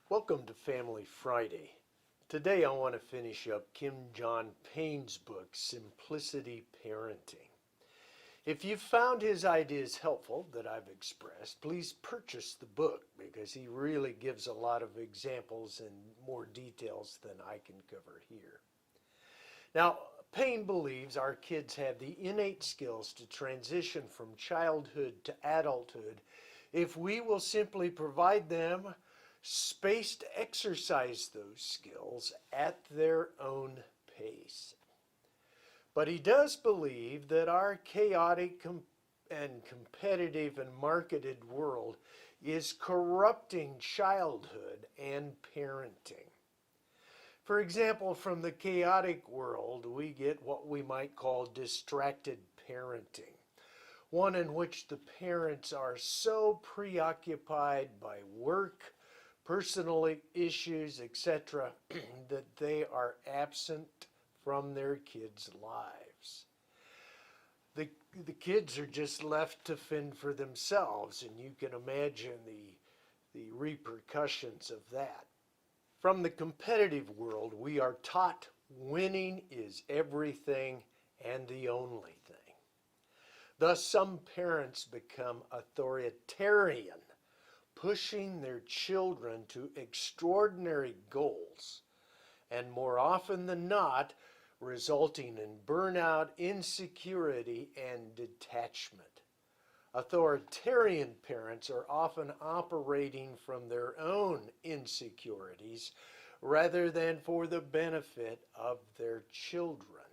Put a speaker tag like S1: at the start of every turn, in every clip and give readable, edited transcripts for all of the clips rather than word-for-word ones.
S1: Welcome to Family Friday. Today I want to finish up Kim John Payne's book, Simplicity Parenting. If you've found his ideas helpful that I've expressed, please purchase the book because he really gives a lot of examples and more details than I can cover here. Now, Payne believes our kids have the innate skills to transition from childhood to adulthood if we will simply provide them space to exercise those skills at their own pace. But he does believe that our chaotic and competitive and marketed world is corrupting childhood and parenting. For example, from the chaotic world, we get what we might call distracted parenting, one in which the parents are so preoccupied by work, personal issues, etc., that they are absent from their kids' lives. The kids are just left to fend for themselves, and you can imagine the repercussions of that. From the competitive world, we are taught winning is everything and the only thing. Thus, some parents become authoritarian, pushing their children to extraordinary goals, and more often than not, resulting in burnout, insecurity, and detachment. Authoritarian parents are often operating from their own insecurities rather than for the benefit of their children.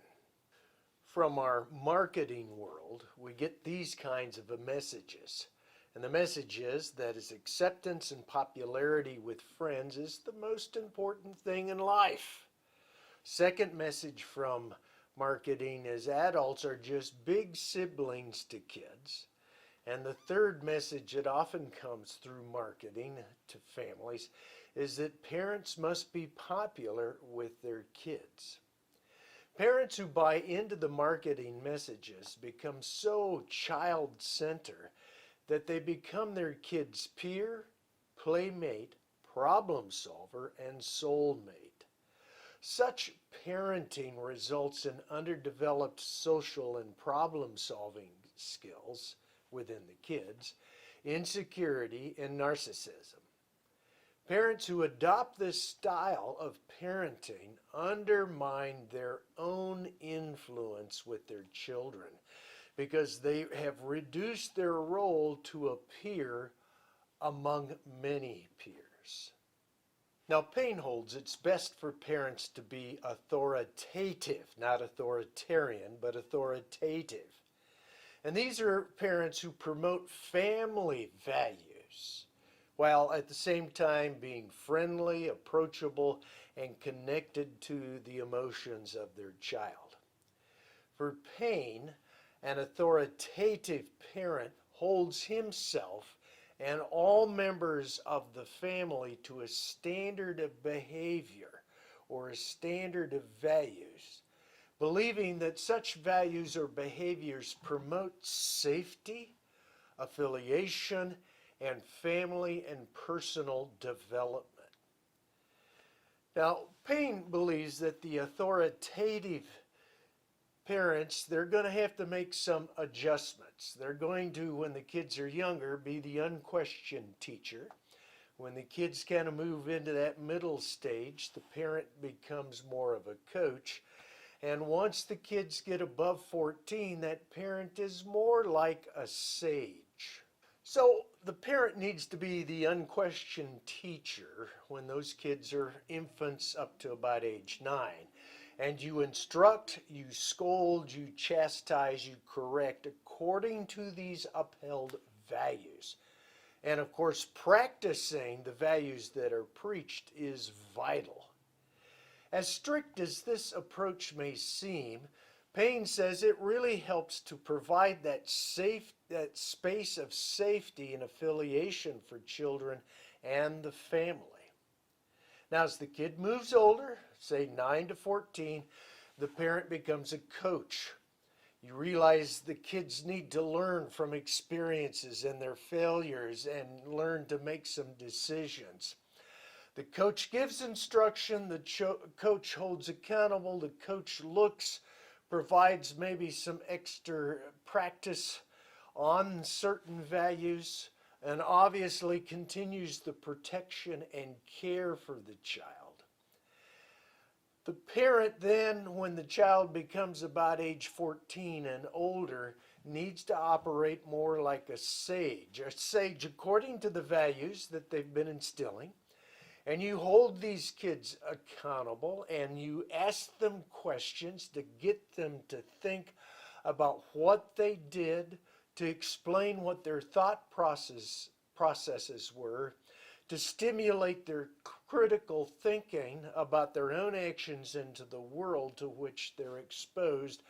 S1: From our marketing world, we get these kinds of messages. And the message is that acceptance and popularity with friends is the most important thing in life. Second message from marketing is adults are just big siblings to kids. And the third message that often comes through marketing to families is that parents must be popular with their kids. Parents who buy into the marketing messages become so child-centered that they become their kids' peer, playmate, problem solver, and soulmate. Such parenting results in underdeveloped social and problem-solving skills within the kids, insecurity, and narcissism. Parents who adopt this style of parenting undermine their own influence with their children because they have reduced their role to a peer among many peers. Now, Payne holds it's best for parents to be authoritative, not authoritarian, but authoritative. And these are parents who promote family values, while at the same time being friendly, approachable, and connected to the emotions of their child. For Payne, an authoritative parent holds himself and all members of the family to a standard of behavior or a standard of values, believing that such values or behaviors promote safety, affiliation, and family and personal development. Now, Payne believes that the authoritative parents, they're going to have to make some adjustments. They're going to, when the kids are younger, be the unquestioned teacher. When the kids kind of move into that middle stage, the parent becomes more of a coach. And once the kids get above 14, that parent is more like a sage. So the parent needs to be the unquestioned teacher when those kids are infants up to about age 9. And you instruct, you scold, you chastise, you correct according to these upheld values. And of course, practicing the values that are preached is vital. As strict as this approach may seem, Payne says it really helps to provide that space of safety and affiliation for children and the family. Now, as the kid moves older, say 9 to 14, the parent becomes a coach. You realize the kids need to learn from experiences and their failures and learn to make some decisions. The coach gives instruction, the coach holds accountable, the coach looks, provides maybe some extra practice on certain values, and obviously continues the protection and care for the child. The parent then, when the child becomes about age 14 and older, needs to operate more like a sage according to the values that they've been instilling. And you hold these kids accountable and you ask them questions to get them to think about what they did, to explain what their thought processes were, to stimulate their critical thinking about their own actions into the world to which they're exposed,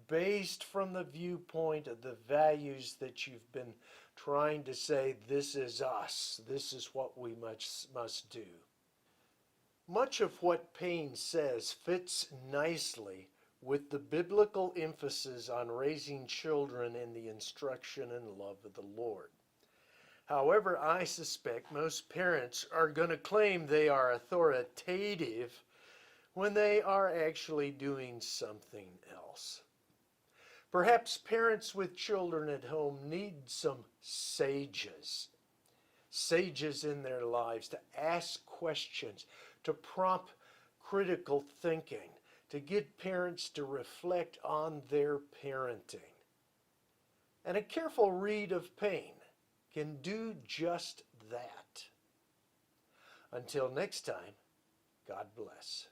S1: based from the viewpoint of the values that you've been trying to say, this is us, this is what we must do. Much of what Payne says fits nicely with the biblical emphasis on raising children in the instruction and love of the Lord. However, I suspect most parents are going to claim they are authoritative when they are actually doing something else. Perhaps parents with children at home need some sages in their lives to ask questions, to prompt critical thinking, to get parents to reflect on their parenting. And a careful read of Payne can do just that. Until next time, God bless.